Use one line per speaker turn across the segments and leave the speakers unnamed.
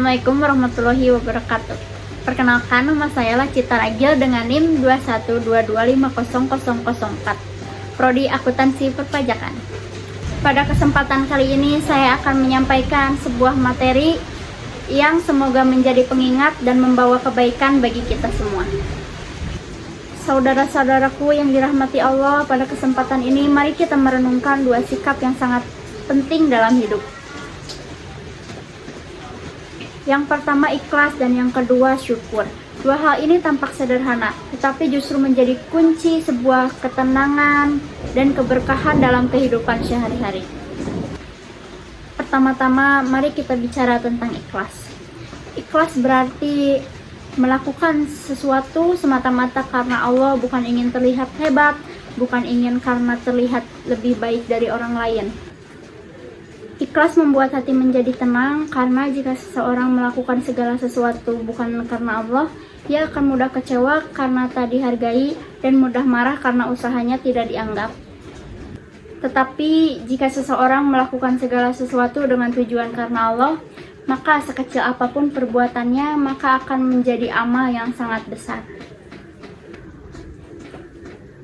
Assalamualaikum warahmatullahi wabarakatuh. Perkenalkan, nama saya Cita Ragil dengan NIM 212250004, Prodi Akuntansi Perpajakan. Pada kesempatan kali ini saya akan menyampaikan sebuah materi yang semoga menjadi pengingat dan membawa kebaikan bagi kita semua. Saudara-saudaraku yang dirahmati Allah, pada kesempatan ini mari kita merenungkan dua sikap yang sangat penting dalam hidup. Yang pertama ikhlas dan yang kedua syukur. Dua hal ini tampak sederhana, tetapi justru menjadi kunci sebuah ketenangan dan keberkahan dalam kehidupan sehari-hari. Pertama-tama, mari kita bicara tentang ikhlas. Ikhlas berarti melakukan sesuatu semata-mata karena Allah, bukan ingin terlihat hebat, bukan ingin karena terlihat lebih baik dari orang lain. Ikhlas membuat hati menjadi tenang, karena jika seseorang melakukan segala sesuatu bukan karena Allah, ia akan mudah kecewa karena tak dihargai dan mudah marah karena usahanya tidak dianggap. Tetapi jika seseorang melakukan segala sesuatu dengan tujuan karena Allah, maka sekecil apapun perbuatannya, maka akan menjadi amal yang sangat besar.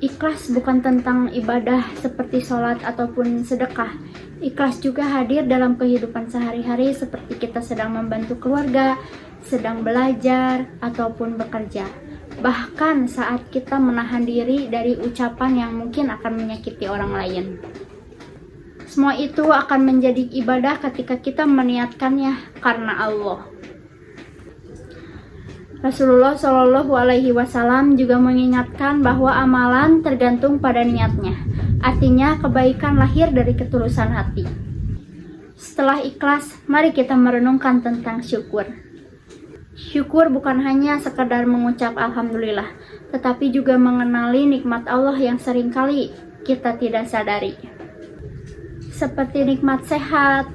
Ikhlas bukan tentang ibadah seperti sholat ataupun sedekah. Ikhlas juga hadir dalam kehidupan sehari-hari, seperti kita sedang membantu keluarga, sedang belajar, ataupun bekerja. Bahkan saat kita menahan diri dari ucapan yang mungkin akan menyakiti orang lain. Semua itu akan menjadi ibadah ketika kita meniatkannya karena Allah. Rasulullah Shallallahu Alaihi Wasallam juga mengingatkan bahwa amalan tergantung pada niatnya. Artinya kebaikan lahir dari ketulusan hati. Setelah ikhlas, mari kita merenungkan tentang syukur. Syukur bukan hanya sekedar mengucap alhamdulillah, tetapi juga mengenali nikmat Allah yang seringkali kita tidak sadari. Seperti nikmat sehat,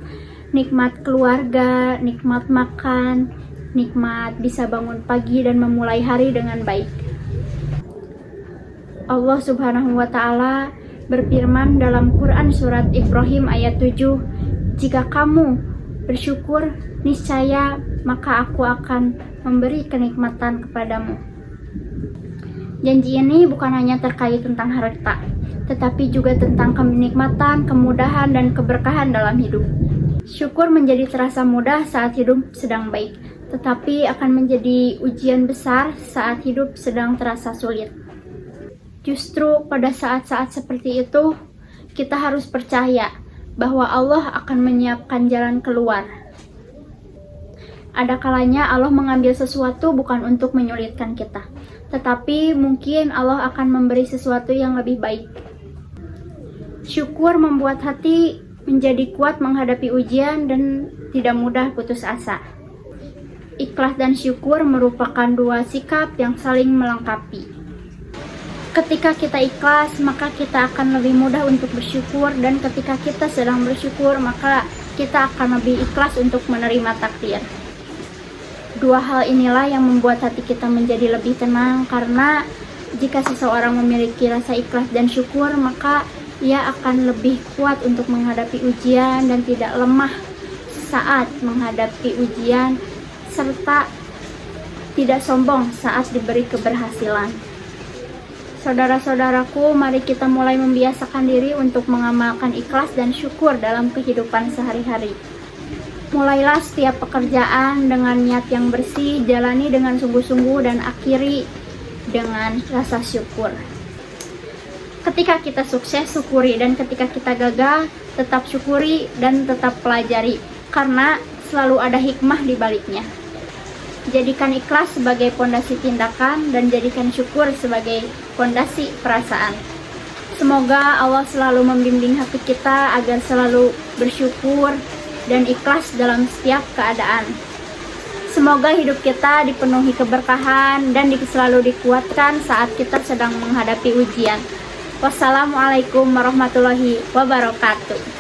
nikmat keluarga, nikmat makan, nikmat bisa bangun pagi dan memulai hari dengan baik. Allah Subhanahu wa Ta'ala berfirman dalam Quran surat Ibrahim ayat 7, "Jika kamu bersyukur, niscaya maka aku akan memberi kenikmatan kepadamu." Janji ini bukan hanya terkait tentang harta, tetapi juga tentang kenikmatan, kemudahan, dan keberkahan dalam hidup. Syukur menjadi terasa mudah saat hidup sedang baik, tetapi akan menjadi ujian besar saat hidup sedang terasa sulit. Justru pada saat-saat seperti itu, kita harus percaya bahwa Allah akan menyiapkan jalan keluar. Ada kalanya Allah mengambil sesuatu bukan untuk menyulitkan kita, tetapi mungkin Allah akan memberi sesuatu yang lebih baik. Syukur membuat hati menjadi kuat menghadapi ujian dan tidak mudah putus asa. Ikhlas dan syukur merupakan dua sikap yang saling melengkapi. Ketika kita ikhlas, maka kita akan lebih mudah untuk bersyukur, dan ketika kita sedang bersyukur, maka kita akan lebih ikhlas untuk menerima takdir. Dua hal inilah yang membuat hati kita menjadi lebih tenang, karena jika seseorang memiliki rasa ikhlas dan syukur, maka ia akan lebih kuat untuk menghadapi ujian dan tidak lemah saat menghadapi ujian, serta tidak sombong saat diberi keberhasilan. Saudara-saudaraku, mari kita mulai membiasakan diri untuk mengamalkan ikhlas dan syukur dalam kehidupan sehari-hari. Mulailah setiap pekerjaan dengan niat yang bersih, jalani dengan sungguh-sungguh, dan akhiri dengan rasa syukur. Ketika kita sukses, syukuri, dan ketika kita gagal, tetap syukuri dan tetap pelajari, karena selalu ada hikmah di baliknya. Jadikan ikhlas sebagai pondasi tindakan dan jadikan syukur sebagai pondasi perasaan. Semoga Allah selalu membimbing hati kita agar selalu bersyukur dan ikhlas dalam setiap keadaan. Semoga hidup kita dipenuhi keberkahan dan selalu dikuatkan saat kita sedang menghadapi ujian. Wassalamualaikum warahmatullahi wabarakatuh.